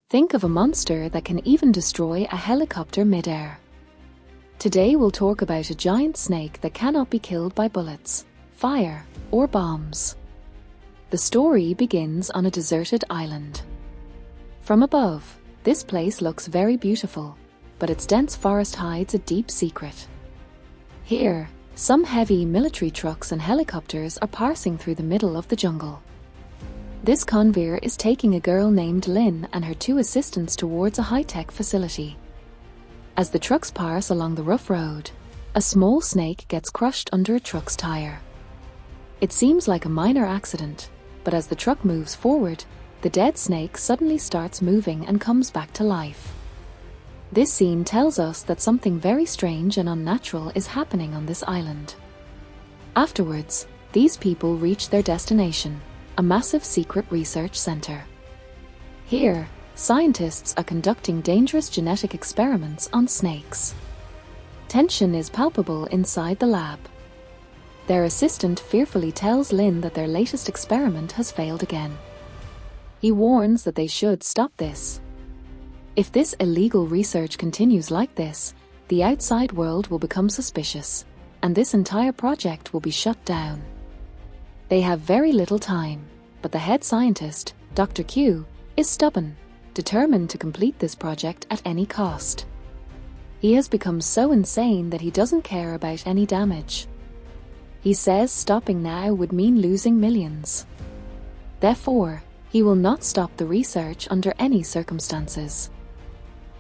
Think of a monster that can even destroy a helicopter mid-air. Today we'll talk about a giant snake that cannot be killed by bullets, fire, or bombs. The story begins on a deserted island. From above, this place looks very beautiful, but its dense forest hides a deep secret. Here, some heavy military trucks and helicopters are passing through the middle of the jungle. This convoy is taking a girl named Lynn and her 2 assistants towards a high-tech facility. As the trucks pass along the rough road, a small snake gets crushed under a truck's tire. It seems like a minor accident, but as the truck moves forward, the dead snake suddenly starts moving and comes back to life. This scene tells us that something very strange and unnatural is happening on this island. Afterwards, these people reach their destination, a massive secret research center. Here, scientists are conducting dangerous genetic experiments on snakes. Tension is palpable inside the lab. Their assistant fearfully tells Lynn that their latest experiment has failed again. He warns that they should stop this. If this illegal research continues like this, the outside world will become suspicious, and this entire project will be shut down. They have very little time, but the head scientist, Dr. Q, is stubborn, determined to complete this project at any cost. He has become so insane that he doesn't care about any damage. He says stopping now would mean losing millions. Therefore, he will not stop the research under any circumstances.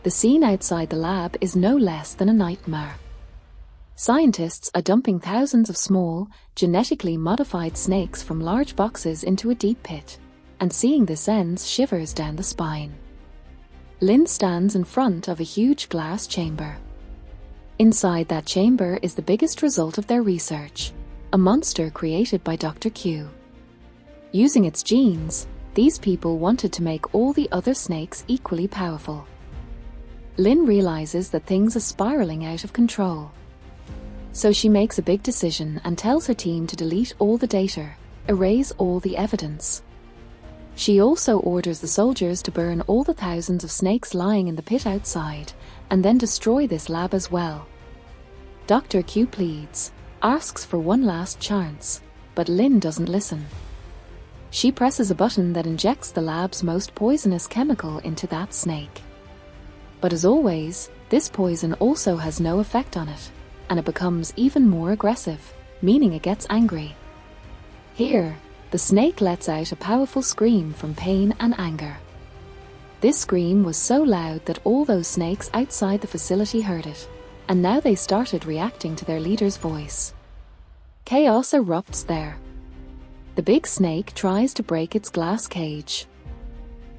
The scene outside the lab is no less than a nightmare. Scientists are dumping thousands of small, genetically modified snakes from large boxes into a deep pit, and seeing this sends shivers down the spine. Lynn stands in front of a huge glass chamber. Inside that chamber is the biggest result of their research, a monster created by Dr. Q. Using its genes, these people wanted to make all the other snakes equally powerful. Lynn realizes that things are spiraling out of control. So she makes a big decision and tells her team to delete all the data, erase all the evidence. She also orders the soldiers to burn all the thousands of snakes lying in the pit outside, and then destroy this lab as well. Dr. Q pleads, asks for one last chance, but Lynn doesn't listen. She presses a button that injects the lab's most poisonous chemical into that snake. But as always, this poison also has no effect on it, and it becomes even more aggressive, meaning it gets angry. Here, the snake lets out a powerful scream from pain and anger. This scream was so loud that all those snakes outside the facility heard it, and now they started reacting to their leader's voice. Chaos erupts there. The big snake tries to break its glass cage.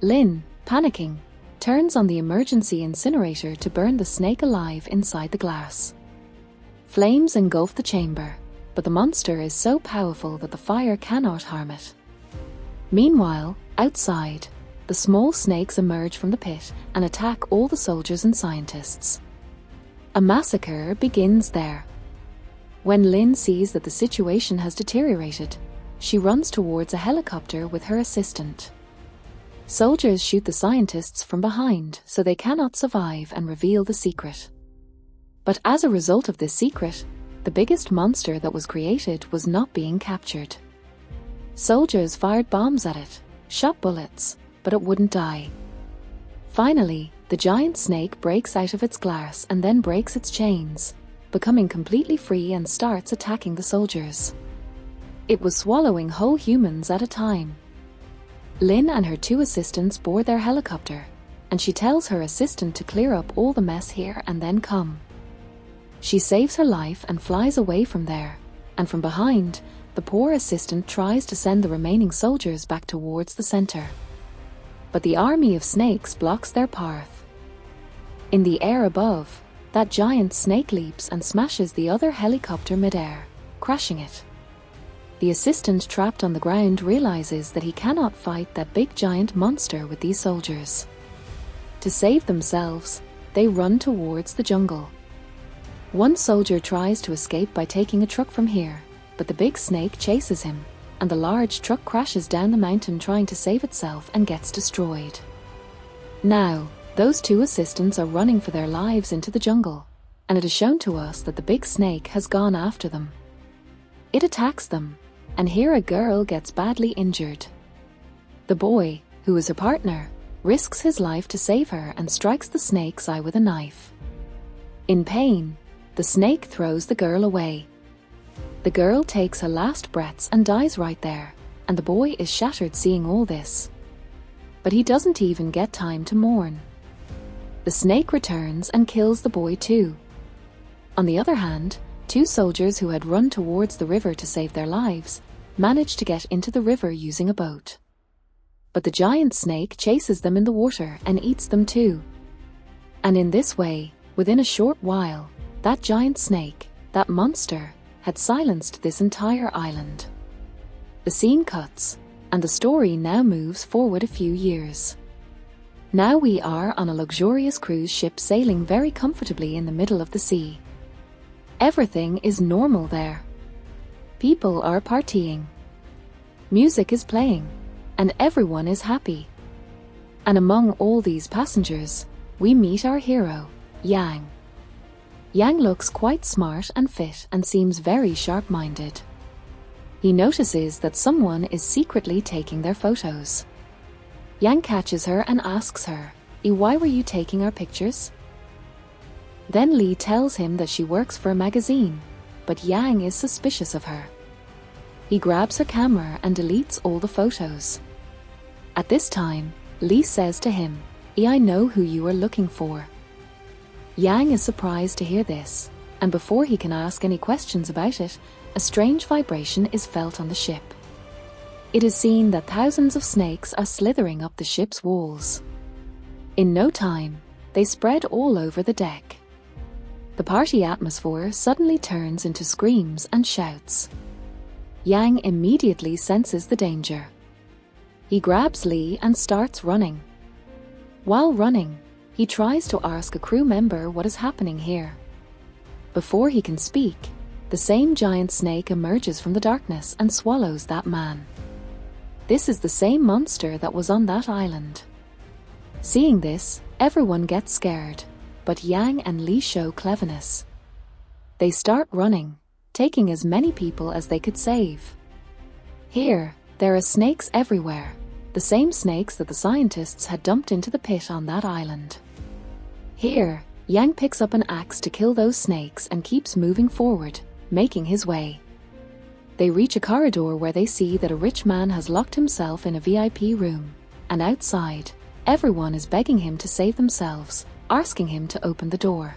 Lynn, panicking, turns on the emergency incinerator to burn the snake alive inside the glass. Flames engulf the chamber, but the monster is so powerful that the fire cannot harm it. Meanwhile, outside, the small snakes emerge from the pit and attack all the soldiers and scientists. A massacre begins there. When Lynn sees that the situation has deteriorated, she runs towards a helicopter with her assistant. Soldiers shoot the scientists from behind so they cannot survive and reveal the secret. But as a result of this secret, the biggest monster that was created was not being captured. Soldiers fired bombs at it, shot bullets, but it wouldn't die. Finally, the giant snake breaks out of its glass and then breaks its chains, becoming completely free and starts attacking the soldiers. It was swallowing whole humans at a time. Lynn and her 2 assistants board their helicopter, and she tells her assistant to clear up all the mess here and then come. She saves her life and flies away from there, and from behind, the poor assistant tries to send the remaining soldiers back towards the center. But the army of snakes blocks their path. In the air above, that giant snake leaps and smashes the other helicopter mid-air, crashing it. The assistant trapped on the ground realizes that he cannot fight that big giant monster with these soldiers. To save themselves, they run towards the jungle. One soldier tries to escape by taking a truck from here, but the big snake chases him, and the large truck crashes down the mountain trying to save itself and gets destroyed. Now, those two assistants are running for their lives into the jungle, and it is shown to us that the big snake has gone after them. It attacks them, and here a girl gets badly injured. The boy, who is her partner, risks his life to save her and strikes the snake's eye with a knife. In pain, the snake throws the girl away. The girl takes her last breaths and dies right there, and the boy is shattered seeing all this. But he doesn't even get time to mourn. The snake returns and kills the boy too. On the other hand, two soldiers who had run towards the river to save their lives manage to get into the river using a boat. But the giant snake chases them in the water and eats them too. And in this way, within a short while, that giant snake, that monster, had silenced this entire island. The scene cuts, and the story now moves forward a few years. Now we are on a luxurious cruise ship sailing very comfortably in the middle of the sea. Everything is normal there. People are partying. Music is playing, and everyone is happy. And among all these passengers, we meet our hero, Yang. Yang looks quite smart and fit and seems very sharp-minded. He notices that someone is secretly taking their photos. Yang catches her and asks her, "Why were you taking our pictures?" Then Lee tells him that she works for a magazine, but Yang is suspicious of her. He grabs her camera and deletes all the photos. At this time, Lee says to him, "I know who you are looking for." Yang is surprised to hear this, and before he can ask any questions about it, a strange vibration is felt on the ship. It is seen that thousands of snakes are slithering up the ship's walls. In no time, they spread all over the deck. The party atmosphere suddenly turns into screams and shouts. Yang immediately senses the danger. He grabs Lee and starts running. While running, he tries to ask a crew member what is happening here. Before he can speak, the same giant snake emerges from the darkness and swallows that man. This is the same monster that was on that island. Seeing this, everyone gets scared, but Yang and Lee show cleverness. They start running, taking as many people as they could save. Here, there are snakes everywhere, the same snakes that the scientists had dumped into the pit on that island. Here, Yang picks up an axe to kill those snakes and keeps moving forward, making his way. They reach a corridor where they see that a rich man has locked himself in a VIP room, and outside, everyone is begging him to save themselves, asking him to open the door.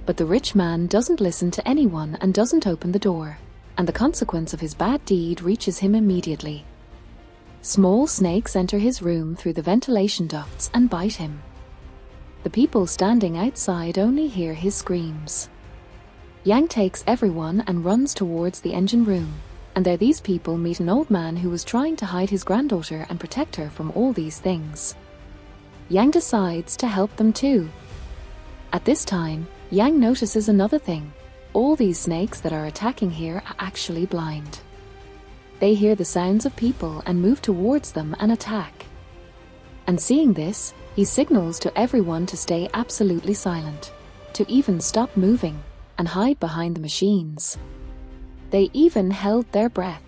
But the rich man doesn't listen to anyone and doesn't open the door, and the consequence of his bad deed reaches him immediately. Small snakes enter his room through the ventilation ducts and bite him. The people standing outside only hear his screams. Yang takes everyone and runs towards the engine room, and there these people meet an old man who was trying to hide his granddaughter and protect her from all these things. Yang decides to help them too. At this time, Yang notices another thing. All these snakes that are attacking here are actually blind. They hear the sounds of people and move towards them and attack. And seeing this, he signals to everyone to stay absolutely silent, to even stop moving and hide behind the machines. They even held their breath.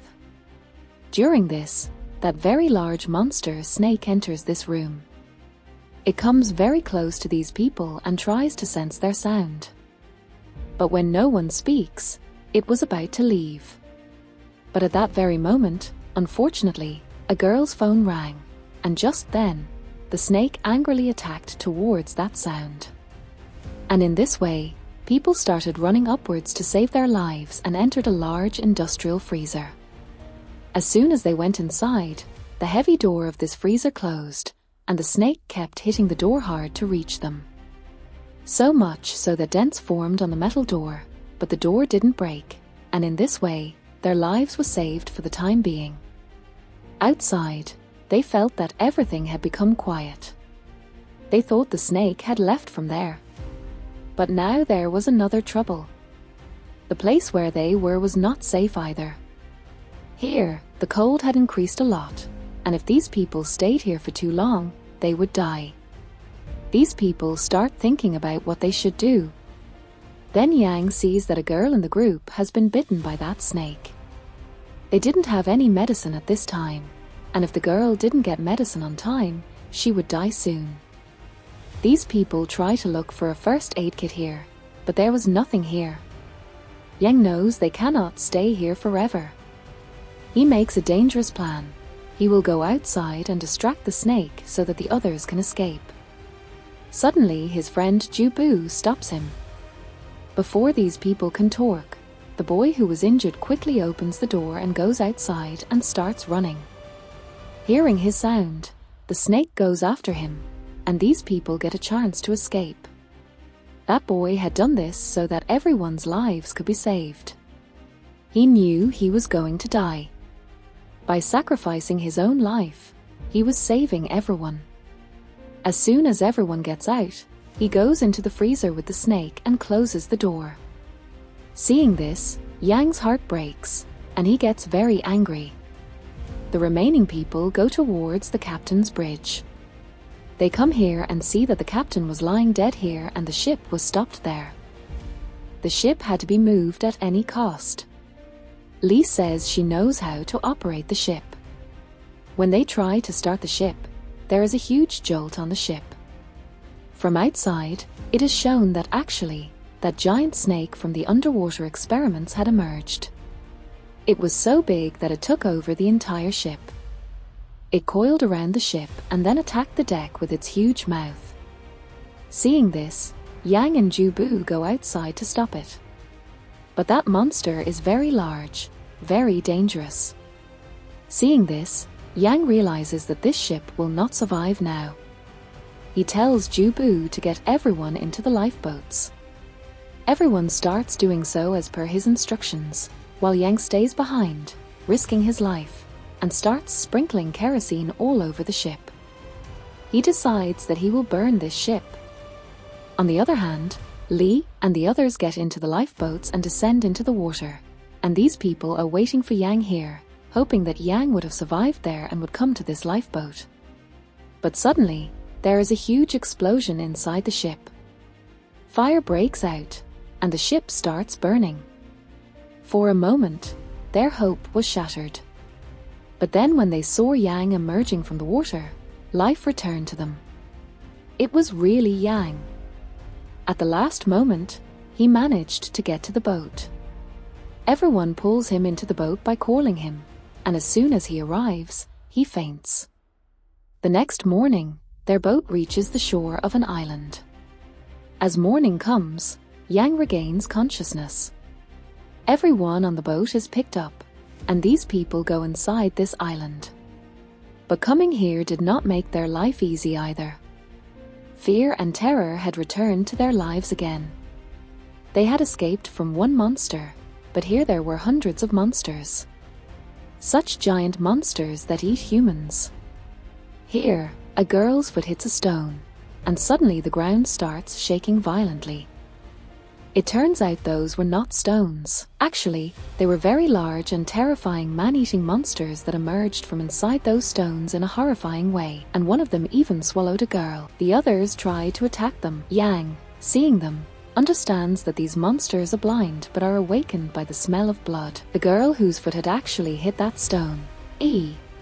During this, that very large monster snake enters this room. It comes very close to these people and tries to sense their sound. But when no one speaks, it was about to leave. But at that very moment, unfortunately, a girl's phone rang, and just then, the snake angrily attacked towards that sound. And in this way, people started running upwards to save their lives and entered a large industrial freezer. As soon as they went inside, the heavy door of this freezer closed, and the snake kept hitting the door hard to reach them. So much so that dents formed on the metal door, but the door didn't break, and in this way, their lives were saved for the time being. Outside, they felt that everything had become quiet. They thought the snake had left from there. But now there was another trouble. The place where they were was not safe either. Here, the cold had increased a lot, and if these people stayed here for too long, they would die. These people start thinking about what they should do. Then Yang sees that a girl in the group has been bitten by that snake. They didn't have any medicine at this time, and if the girl didn't get medicine on time, she would die soon. These people try to look for a first aid kit here, but there was nothing here. Yang knows they cannot stay here forever. He makes a dangerous plan. He will go outside and distract the snake so that the others can escape. Suddenly, his friend Jubu stops him. Before these people can talk, the boy who was injured quickly opens the door and goes outside and starts running. Hearing his sound, the snake goes after him, and these people get a chance to escape. That boy had done this so that everyone's lives could be saved. He knew he was going to die. By sacrificing his own life, he was saving everyone. As soon as everyone gets out, he goes into the freezer with the snake and closes the door. Seeing this, Yang's heart breaks, and he gets very angry. The remaining people go towards the captain's bridge. They come here and see that the captain was lying dead here and the ship was stopped there. The ship had to be moved at any cost. Lee says she knows how to operate the ship. When they try to start the ship, there is a huge jolt on the ship. From outside, it is shown that actually, that giant snake from the underwater experiments had emerged. It was so big that it took over the entire ship. It coiled around the ship and then attacked the deck with its huge mouth. Seeing this, Yang and Jubu go outside to stop it. But that monster is very large, very dangerous. Seeing this, Yang realizes that this ship will not survive now. He tells Jubu to get everyone into the lifeboats. Everyone starts doing so as per his instructions, while Yang stays behind, risking his life, and starts sprinkling kerosene all over the ship. He decides that he will burn this ship. On the other hand, Lee and the others get into the lifeboats and descend into the water, and these people are waiting for Yang here, hoping that Yang would have survived there and would come to this lifeboat. But suddenly, there is a huge explosion inside the ship. Fire breaks out, and the ship starts burning. For a moment, their hope was shattered. But then when they saw Yang emerging from the water, life returned to them. It was really Yang. At the last moment, he managed to get to the boat. Everyone pulls him into the boat by calling him, and as soon as he arrives, he faints. The next morning, their boat reaches the shore of an island. As morning comes, Yang regains consciousness. Everyone on the boat is picked up, and these people go inside this island. But coming here did not make their life easy either. Fear and terror had returned to their lives again. They had escaped from one monster, but here there were hundreds of monsters. Such giant monsters that eat humans. Here, a girl's foot hits a stone, and suddenly the ground starts shaking violently. It turns out those were not stones. Actually, they were very large and terrifying man-eating monsters that emerged from inside those stones in a horrifying way, and one of them even swallowed a girl. The others tried to attack them. Yang, seeing them, understands that these monsters are blind but are awakened by the smell of blood. The girl whose foot had actually hit that stone,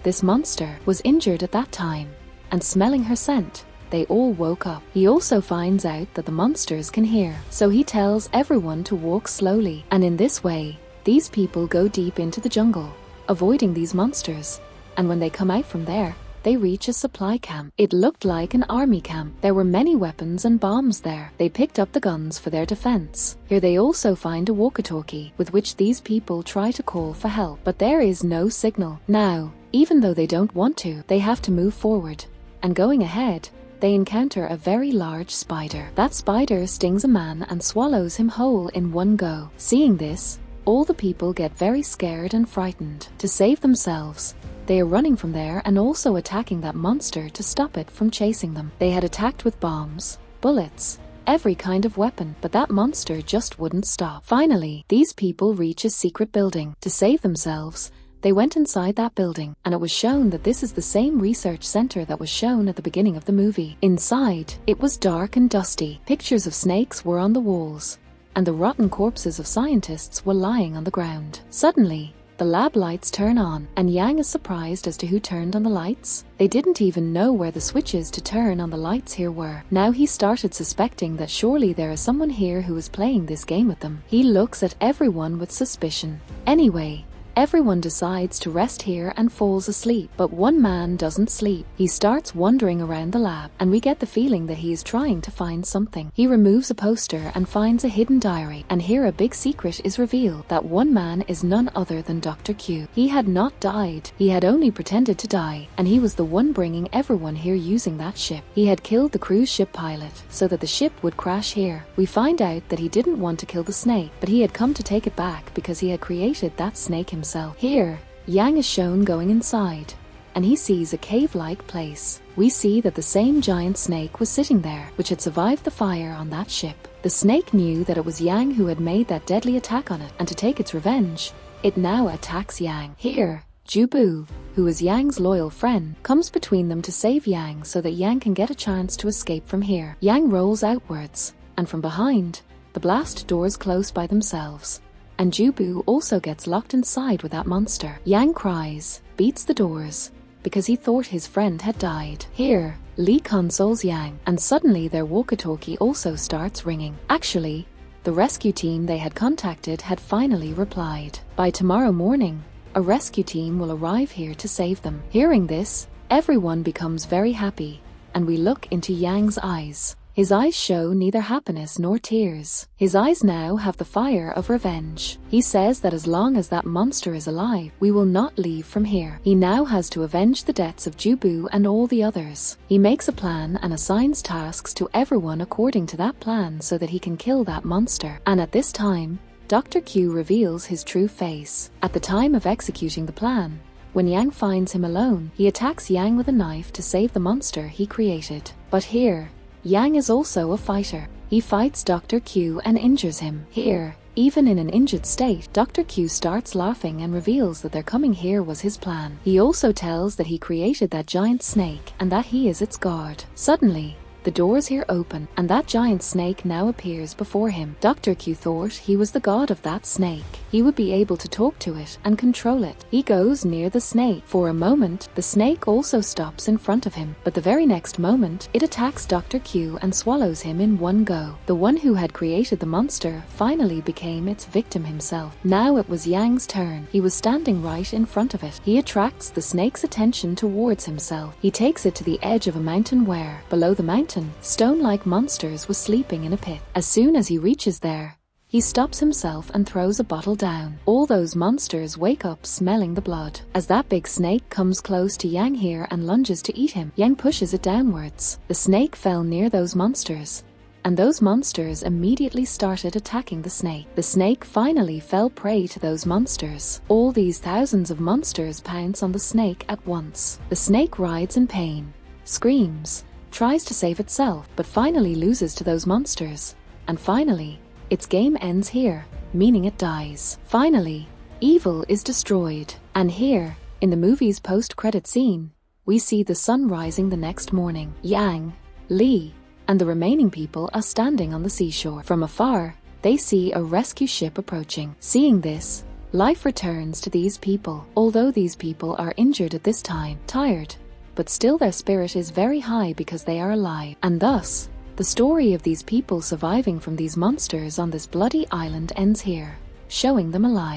this monster, was injured at that time, and smelling her scent, they all woke up. He also finds out that the monsters can hear, so he tells everyone to walk slowly, and in this way, these people go deep into the jungle, avoiding these monsters, and when they come out from there, they reach a supply camp. It looked like an army camp. There were many weapons and bombs there. They picked up the guns for their defense. Here they also find a walkie-talkie, with which these people try to call for help, but there is no signal. Now, even though they don't want to, they have to move forward, and going ahead, they encounter a very large spider. That spider stings a man and swallows him whole in one go. Seeing this, all the people get very scared and frightened. To save themselves, they are running from there and also attacking that monster to stop it from chasing them. They had attacked with bombs, bullets, every kind of weapon, but that monster just wouldn't stop. Finally, these people reach a secret building. To save themselves, They went inside that building, and it was shown that this is the same research center that was shown at the beginning of the movie. Inside, it was dark and dusty. Pictures of snakes were on the walls, and the rotten corpses of scientists were lying on the ground. Suddenly, the lab lights turn on, and Yang is surprised as to who turned on the lights. They didn't even know where the switches to turn on the lights here were. Now he started suspecting that surely there is someone here who is playing this game with them. He looks at everyone with suspicion. Anyway, everyone decides to rest here and falls asleep, but one man doesn't sleep. He starts wandering around the lab, and we get the feeling that he is trying to find something. He removes a poster and finds a hidden diary, and here a big secret is revealed. That one man is none other than Dr. Q. He had not died. He had only pretended to die, and he was the one bringing everyone here using that ship. He had killed the cruise ship pilot so that the ship would crash here. We find out that he didn't want to kill the snake, but he had come to take it back because he had created that snake himself. Here, Yang is shown going inside, and he sees a cave-like place. We see that the same giant snake was sitting there, which had survived the fire on that ship. The snake knew that it was Yang who had made that deadly attack on it, and to take its revenge, it now attacks Yang. Here, Jubu, who is Yang's loyal friend, comes between them to save Yang so that Yang can get a chance to escape from here. Yang rolls outwards, and from behind, the blast doors close by themselves, and Jubu also gets locked inside with that monster. Yang cries, beats the doors, because he thought his friend had died. Here, Lee consoles Yang, and suddenly their walkie-talkie also starts ringing. Actually, the rescue team they had contacted had finally replied. By tomorrow morning, a rescue team will arrive here to save them. Hearing this, everyone becomes very happy, and we look into Yang's eyes. His eyes show neither happiness nor tears. His eyes now have the fire of revenge. He says that as long as that monster is alive, we will not leave from here. He now has to avenge the deaths of Jubu and all the others. He makes a plan and assigns tasks to everyone according to that plan so that he can kill that monster. And at this time, Dr. Q reveals his true face. At the time of executing the plan, when Yang finds him alone, he attacks Yang with a knife to save the monster he created. But here, Yang is also a fighter. He fights Dr. Q and injures him. Here, even in an injured state, Dr. Q starts laughing and reveals that their coming here was his plan. He also tells that he created that giant snake and that he is its god. Suddenly, the doors here open, and that giant snake now appears before him. Dr. Q thought he was the god of that snake. He would be able to talk to it and control it. He goes near the snake. For a moment, the snake also stops in front of him, but the very next moment, it attacks Dr. Q and swallows him in one go. The one who had created the monster finally became its victim himself. Now it was Yang's turn. He was standing right in front of it. He attracts the snake's attention towards himself. He takes it to the edge of a mountain where, below the mountain, stone-like monsters were sleeping in a pit. As soon as he reaches there, he stops himself and throws a bottle down. All those monsters wake up smelling the blood. As that big snake comes close to Yang here and lunges to eat him, Yang pushes it downwards. The snake fell near those monsters, and those monsters immediately started attacking the snake. The snake finally fell prey to those monsters. All these thousands of monsters pounce on the snake at once. The snake writhes in pain, screams, tries to save itself, but finally loses to those monsters. And finally, its game ends here, meaning it dies. Finally, evil is destroyed. And here, in the movie's post-credit scene, we see the sun rising the next morning. Yang, Lee, and the remaining people are standing on the seashore. From afar, they see a rescue ship approaching. Seeing this, life returns to these people. Although these people are injured at this time, tired, but still their spirit is very high because they are alive. And thus, the story of these people surviving from these monsters on this bloody island ends here, showing them alive.